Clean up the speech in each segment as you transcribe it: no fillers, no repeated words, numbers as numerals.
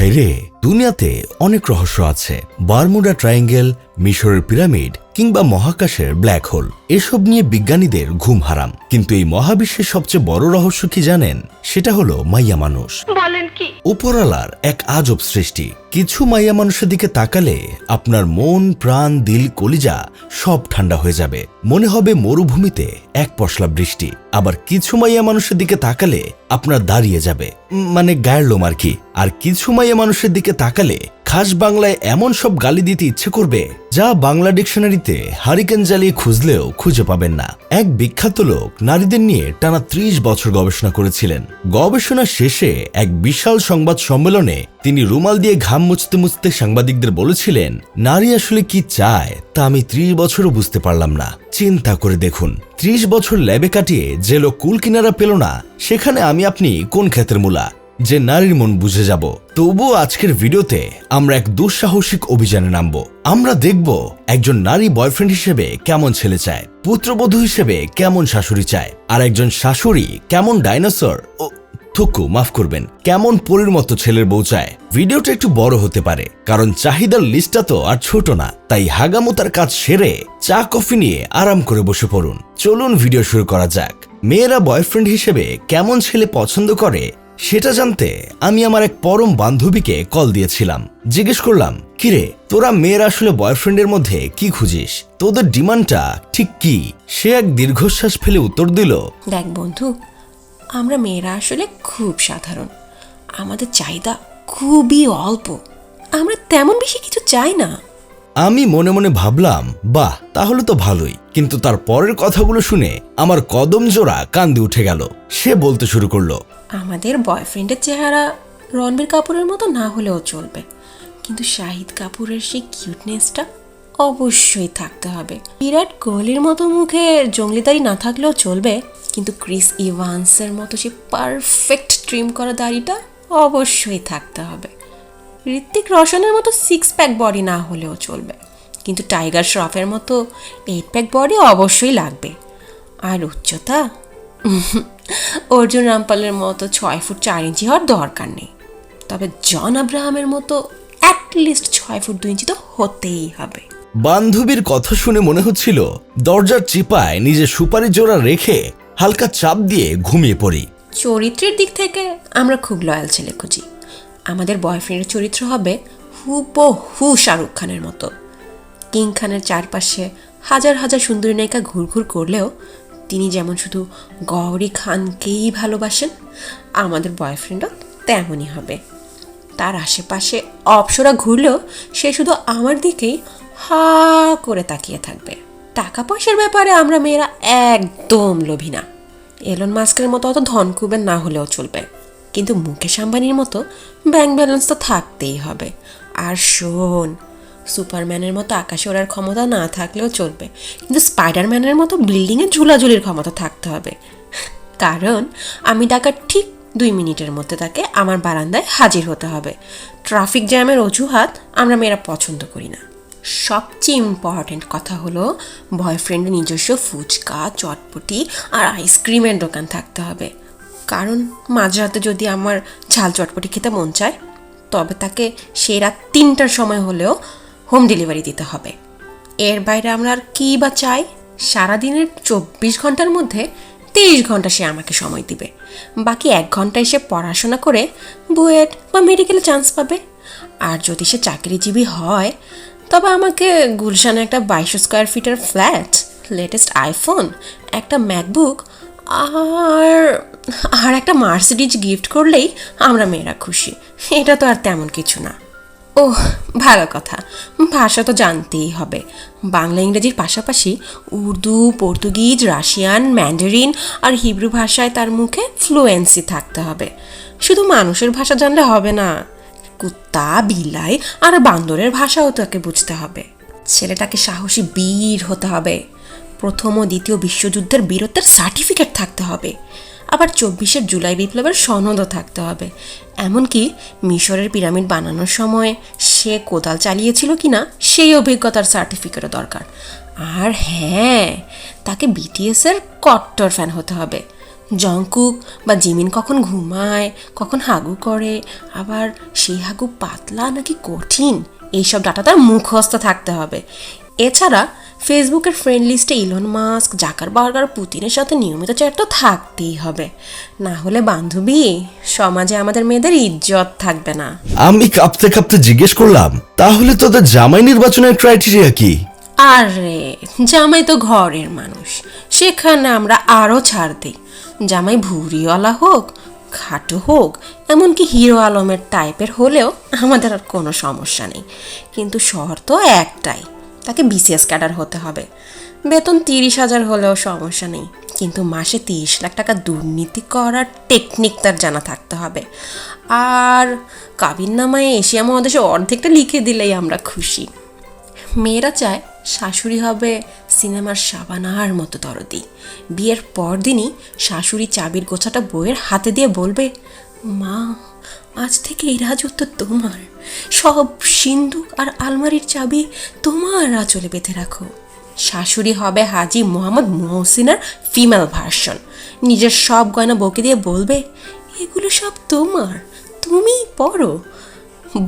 ভাইরে, দুনিয়াতে অনেক রহস্য আছে। বারমুডা ট্রায়াঙ্গেল, মিশরের পিরামিড কিংবা মহাকাশের ব্ল্যাক হোল, এসব নিয়ে বিজ্ঞানীদের ঘুম হারাম। কিন্তু এই মহাবিশ্বের সবচেয়ে বড় রহস্য কি জানেন? সেটা হলো মাইয়া মানুষ। বলেন কি? উপরওয়ালার এক আজব সৃষ্টি। কিছু মাইয়া মানুষের দিকে তাকালে আপনার মন, প্রাণ, দিল, কলিজা সব ঠান্ডা হয়ে যাবে। মনে হবে মরুভূমিতে এক পশলা বৃষ্টি। আবার কিছু মাইয়া মানুষের দিকে তাকালে আপনার দাঁড়িয়ে যাবে, মানে গায়ের লোম আর কি। আর কিছু মাইয়া মানুষের দিকে তাকালে খাস বাংলায় এমন সব গালি দিতে ইচ্ছে করবে যা বাংলা ডিকশনারিতে হারিকেন জ্বালিয়ে খুঁজলেও খুঁজে পাবেন না। এক বিখ্যাত লোক নারীদের নিয়ে টানা 30 বছর গবেষণা করেছিলেন। গবেষণা শেষে এক বিশাল সংবাদ সম্মেলনে তিনি রুমাল দিয়ে ঘাম মুছতে মুছতে সাংবাদিকদের বলেছিলেন, নারী আসলে কি চায় তা আমি 30 বছরও বুঝতে পারলাম না। চিন্তা করে দেখুন, 30 বছর ল্যাবে কাটিয়ে যে লোক কুল কিনারা পেল না, সেখানে আমি আপনি কোন ক্ষেতের মূলা যে নারীর মন বুঝে যাব। তবুও আজকের ভিডিওতে আমরা এক দুঃসাহসিক অভিযানে নামবো। আমরা দেখব একজন নারী বয়ফ্রেন্ড হিসেবে কেমন ছেলে চায়, পুত্রবধূ হিসেবে কেমন শাশুড়ি চায়, আর একজন শাশুড়ি কেমন ডাইনোসর, মাফ করবেন, কেমন পরীর মতো ছেলের বউ চায়। ভিডিওটা একটু বড় হতে পারে, কারণ চাহিদার লিস্টটা তো আর ছোট না। তাই হাগামোতার কাজ সেরে চা কফি নিয়ে আরাম করে বসে পড়ুন। চলুন ভিডিও শুরু করা যাক। মেয়েরা বয়ফ্রেন্ড হিসেবে কেমন ছেলে পছন্দ করে সেটা জানতে আমি আমার এক পরম বান্ধবীকে কল দিয়েছিলাম। জিজ্ঞেস করলাম, কিরে তোরা মেয়েরা আসলে বয়ফ্রেন্ডের মধ্যে কি খুঁজিস, তোদের ডিমান্ডটা ঠিক কি? সে এক দীর্ঘশ্বাস ফেলে উত্তর দিল, দেখ বন্ধু, আমরা মেয়েরা আসলে খুব সাধারণ। আমাদের চাহিদা খুবই অল্প। আমরা তেমন বেশি কিছু চাই না। আমি মনে মনে ভাবলাম, বাহ, তাহলে তো ভালোই। কিন্তু তার পরের কথাগুলো শুনে আমার কদম জোড়া কান্দে উঠে গেল। সে বলতে শুরু করলো, আমাদের বয়ফ্রেন্ডের চেহারা রণবীর কাপুরের মতো না হলেও চলবে, কিন্তু শাহিদ কাপুরের সেই কিউটনেসটা অবশ্যই থাকতে হবে। বিরাট কোহলির মতো মুখে জঙ্গলিদারি না থাকলেও চলবে, কিন্তু ক্রিস ইভান্সের মতো সেই পারফেক্ট ট্রিম করা দাড়িটা অবশ্যই থাকতে হবে। ঋত্বিক রোশনের মতো 6 প্যাক বডি না হলেও চলবে, কিন্তু টাইগার শ্রফের মতো 8 প্যাক বডি অবশ্যই লাগবে। আর উচ্চতা, অর্জুন রামপালের মতো 6 ফুট 4 ইঞ্চি হওয়ার দরকার নেই, তবে জন আব্রাহামের মতো অ্যাটলিস্ট 6 ফুট 2 ইঞ্চি তো হতেই হবে। বান্ধবীর কথা শুনে মনে হচ্ছিল দরজার চিপায় নিজে সুপারি জোড়া রেখে হালকা চাপ দিয়ে ঘুমিয়ে পড়ি। চরিত্রের দিক থেকে আমরা খুব লয়াল ছেলে খুঁজি। আমাদের বয়ফ্রেন্ডের চরিত্র হবে হুবহু শাহরুখ খানের মতো। কিং খানের চারপাশে হাজার হাজার সুন্দরী নায়িকা ঘুরঘুর করলেও তিনি যেমন শুধু গৌরী খানকেই ভালোবাসেন, আমাদের বয়ফ্রেন্ডও তেমনই হবে। তার আশেপাশে অপ্সরা ঘুরলেও সে শুধু আমার দিকেই হা করে তাকিয়ে থাকবে। টাকা পয়সার ব্যাপারে আমরা মেয়েরা একদম লোভী না। এলন মাস্কের মতো অত ধনকুবের না হলেও চলবে, কিন্তু মুকেশ আম্বানির মতো ব্যাংক ব্যালেন্স তো থাকতেই হবে। আর শোন, সুপারম্যানের মতো আকাশে ওড়ার ক্ষমতা না থাকলেও চলবে, কিন্তু স্পাইডারম্যানের মতো বিল্ডিংয়ে ঝুলাঝুলির ক্ষমতা থাকতে হবে। কারণ আমি ডাকার ঠিক 2 মিনিটের মধ্যে তাকে আমার বারান্দায় হাজির হতে হবে। ট্রাফিক জ্যামের অজুহাত আমরা মেয়েরা পছন্দ করি না। সবচেয়ে ইম্পর্টেন্ট কথা হলো, বয়ফ্রেন্ডের নিজস্ব ফুচকা, চটপটি আর আইসক্রিমের দোকান থাকতে হবে। কারণ মাঝরাতে যদি আমার ঝাল চটপটি খেতে মন চায়, তবে তাকে সেই রাত 3টার সময় হলেও হোম ডেলিভারি দিতে হবে। এর বাইরে আমরা আর কী বা চাই? সারাদিনের 24 ঘন্টার মধ্যে 23 ঘন্টা সে আমাকে সময় দিবে, বাকি 1 ঘন্টায় সে পড়াশোনা করে বুয়েট বা মেডিকেলে চান্স পাবে। আর যদি সে চাকরিজীবী হয়, তবে আমাকে গুলশানে একটা 2200 স্কোয়ার ফিটের ফ্ল্যাট, লেটেস্ট আইফোন, একটা ম্যাকবুক আর একটা মার্সিডিজ গিফট করলেই আমরা মেয়েরা খুশি। এটা তো আর তেমন কিছু না। ওহ, ভালো কথা, ভাষা তো জানতেই হবে। বাংলা ইংরেজির পাশাপাশি উর্দু, পর্তুগিজ, রাশিয়ান, ম্যান্ডারিন আর হিব্রু ভাষায় তার মুখে ফ্লুয়েন্সি থাকতে হবে। শুধু মানুষের ভাষা জানলে হবে না, কুত্তা, বিলাই আর বান্দরের ভাষাও তাকে বুঝতে হবে। ছেলেটাকে সাহসী বীর হতে হবে। প্রথম ও দ্বিতীয় বিশ্বযুদ্ধের বীরত্বের সার্টিফিকেট থাকতে হবে। আবার 24শে জুলাই বিপ্লবের সনদও থাকতে হবে। এমনকি মিশরের পিরামিড বানানোর সময় সে কোদাল চালিয়েছিল কিনা সেই অভিজ্ঞতার সার্টিফিকেটও দরকার। আর হ্যাঁ, তাকে বিটিএসের কট্টর ফ্যান হতে হবে। জংকুক বা জিমিন কখন ঘুমায়, কখন হাগু করে, আবার সেই হাগু পাতলা নাকি কঠিন, এইসব ডাটা তার মুখস্থ থাকতে হবে। এছাড়া ফেসবুকের ফ্রেন্ড লিস্টে ইলন মাস্ক, জাকারবার্গ আর পুতিনের সাথে নিয়মিত চ্যাট তো থাকতেই হবে, না হলে বান্ধবী সমাজে আমাদের মেয়েদের ইজ্জত থাকবে না। আমি কাঁপতে কাঁপতে জিজ্ঞেস করলাম, তাহলে তোদের জামাই নির্বাচনের ক্রাইটেরিয়া কি? আরে জামাই তো ঘরের মানুষ, সেখানে আমরা আরও ছাড় দিই। জামাই ভুঁড়িওয়ালা হোক, খাটো হোক, এমনকি হিরো আলমের টাইপের হলেও আমাদের আর কোনো সমস্যা নেই, কিন্তু শর্ত একটাই, তাকে বিসিএস ক্যাডার হতে হবে। বেতন 30,000 হলেও সমস্যা নেই, কিন্তু মাসে 30 লাখ টাকা দুর্নীতি করার টেকনিক তার জানা থাকতে হবে। আর কাবিননামায় এশিয়া মহাদেশে অর্ধেকটা লিখে দিলেই আমরা খুশি। মেয়েরা চায় শাশুড়ি হবে সিনেমার শাবানার মতো দরদি। বিয়ের পর দিনই শাশুড়ি চাবির গোছাটা বউয়ের হাতে দিয়ে বলবে, মা আজ থেকে এই রাজত্ব তোমার, সব সিন্ধুক আর আলমারির চাবি তোমার আঁচলে বেঁধে রাখো। শাশুড়ি হবে হাজি মোহাম্মদ মহসিনার ফিমেল ভার্সন, নিজের সব গয়না বউকে দিয়ে বলবে, এগুলো সব তোমার, তুমিই পরো।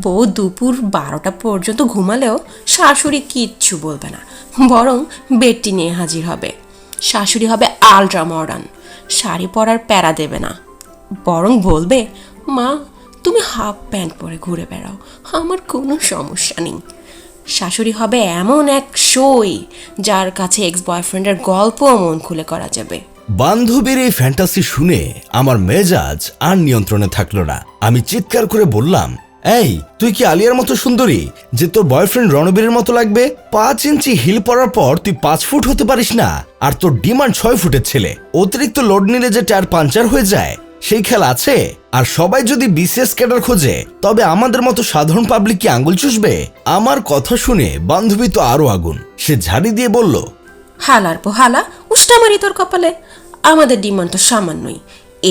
বউ দুপুর 12টা পর্যন্ত ঘুমালেও শাশুড়ি কিচ্ছু বলবে না, বরং বেডটি নিয়ে হাজির হবে। শাশুড়ি হবে আলট্রা মডার্ন, শাড়ি পরার প্যারা দেবে না, বরং বলবে, মা তুমি হাফ প্যান্ট পরে ঘুরে বেড়াও, আমার কোনো সমস্যা নেই। শাশুড়ি হবে এমন এক সই যার কাছে এক্স বয়ফ্রেন্ডের গল্পও মন খুলে করা যাবে। বান্ধবীর এই ফ্যান্টাসি শুনে আমার মেজাজ আর নিয়ন্ত্রণে থাকলো না। আমি চিৎকার করে বললাম, এই তুই কি আলিয়ার মতো সুন্দরী যে তোর বয়ফ্রেন্ড রণবীরের মতো লাগবে? 5 ইঞ্চি হিল পরার পর তুই 5 ফুট হতে পারিস না, আর তোর ডিমান্ড 6 ফুটের ছেলে। অতিরিক্ত লোড নিলে যে টায়ার পাঞ্চার হয়ে যায় সেই খেলা আছে? আর সবাই যদি বিসিএস ক্যাডার খোঁজে, তবে আমাদের মতো সাধারণ পাবলিক কি আঙ্গুল চুষবে? আমার কথা শুনে বান্ধবী তো আরো আগুন। সে ঝাড়ি দিয়ে বলল, হালার পো হালা, উষ্টা মারি তোর কপালে, আমাদের ডিমান্ড তো সামান্যই,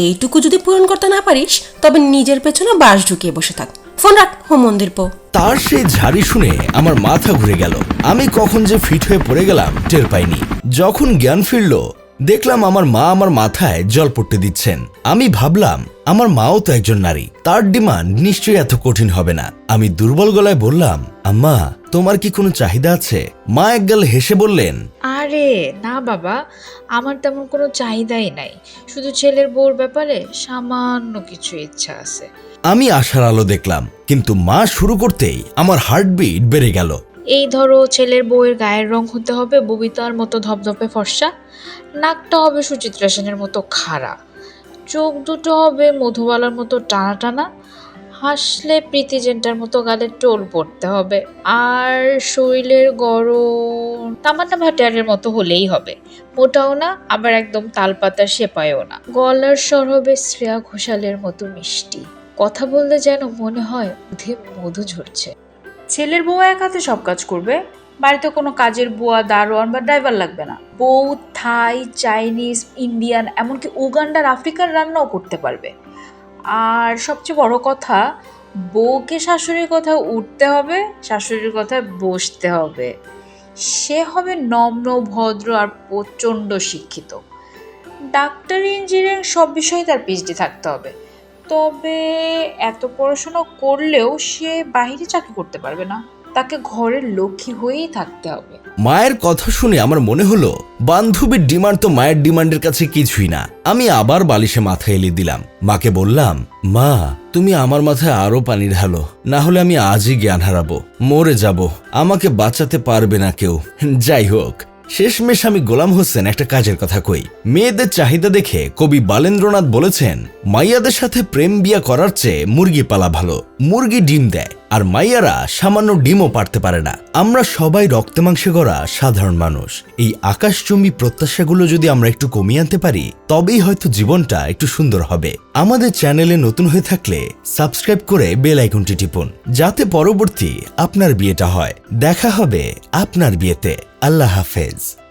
এইটুকু যদি পূরণ করতে না পারিস তবে নিজের পেছনে বাঁশ ঢুকিয়ে বসে থাক, ফোন রাখ হো মন্দির পো। তার সেই ঝাড়ি শুনে আমার মাথা ঘুরে গেল। আমি কখন যে ফিট হয়ে পড়ে গেলাম টের পাইনি। যখন জ্ঞান ফিরল, দেখলাম আমার মা আমার মাথায় জল পড়তে দিচ্ছেন। আমি ভাবলাম আমার মাও তো একজন নারী, তার ডিমান্ড নিশ্চয়ই এত কঠিন হবে না। আমি দুর্বল গলায় বললাম, আম্মা তোমার কি কোনো চাহিদা আছে? মা একগাল হেসে বললেন, আরে না বাবা, আমার তেমন কোনো চাহিদাই নাই, শুধু ছেলের বউর ব্যাপারে সামান্য কিছু ইচ্ছা আছে। আমি আশার আলো দেখলাম, কিন্তু মা শুরু করতেই আমার হার্টবিট বেড়ে গেল। এই ধরো, ছেলের বউয়ের গায়ের রং হতে হবে ববিতার মতো ধপধপে ফর্সা, নাকটা হবে সুচিত্রা সেনের মতো খাড়া, চোখ দুটো হবে মধুবালার মতো টানা টানা, হাসলে প্রীতি জেন্টার মতো গালে টোল পড়তে হবে, আর শরীরের গরম তামান্না ভাটিয়ারের মতো হলেই হবে। মোটাও না, আবার একদম তালপাতার সেপায়ও না। গলার স্বর হবে শ্রেয়া ঘোষালের মতো মিষ্টি, কথা বললে যেন মনে হয় দুধে মধু ঝরছে। ছেলের বউ এক হাতে সব কাজ করবে, বাড়িতে কোনো কাজের বুয়া, দারোয়ান বা ড্রাইভার লাগবে না। বউ থাই, চাইনিজ, ইন্ডিয়ান, এমনকি উগান্ডার, আফ্রিকার রান্নাও করতে পারবে। আর সবচেয়ে বড় কথা, বউকে শাশুড়ির কথায় উঠতে হবে, শাশুড়ির কথায় বসতে হবে। সে হবে নম্র, ভদ্র আর প্রচণ্ড শিক্ষিত। ডাক্তার, ইঞ্জিনিয়ারিং সব বিষয়ে তার পিএইচডি থাকতে হবে। তবে এত পড়াশোনা করলেও সে বাইরে চাকরি করতে পারবে না, তাকে ঘরের লক্ষ্মী হয়েই থাকতে হবে। মায়ের কথা শুনে আমার মনে হলো বান্ধবীর ডিমান্ড তো মায়ের ডিমান্ডের কাছে কিছুই না। আমি আবার বালিশে মাথা এলিয়ে দিলাম। মাকে বললাম, মা তুমি আমার মাথায় আরো পানি ঢালো, না হলে আমি আজই জ্ঞান হারাবো, মরে যাব, আমাকে বাঁচাতে পারবে না কেউ। যাই হোক, শেষমেশ আমি গোলাম হোসেন একটা কাজের কথা কই। মেয়েদের চাহিদা দেখে কবি বালেন্দ্রনাথ বলেছেন, মাইয়াদের সাথে প্রেম বিয়া করার চেয়ে মুরগি পালা ভালো। মুরগি ডিম দেয়, আর মাইয়ারা সামান্য ডিমও পারতে পারে না। আমরা সবাই রক্তে মাংসে গড়া সাধারণ মানুষ। এই আকাশচুম্বী প্রত্যাশাগুলো যদি আমরা একটু কমিয়ে আনতে পারি, তবেই হয়তো জীবনটা একটু সুন্দর হবে। আমাদের চ্যানেলে নতুন হয়ে থাকলে সাবস্ক্রাইব করে বেল আইকনটি টিপুন, যাতে পরবর্তী আপনার বিয়েটা হয়। দেখা হবে আপনার বিয়েতে। আল্লাহ হাফেজ।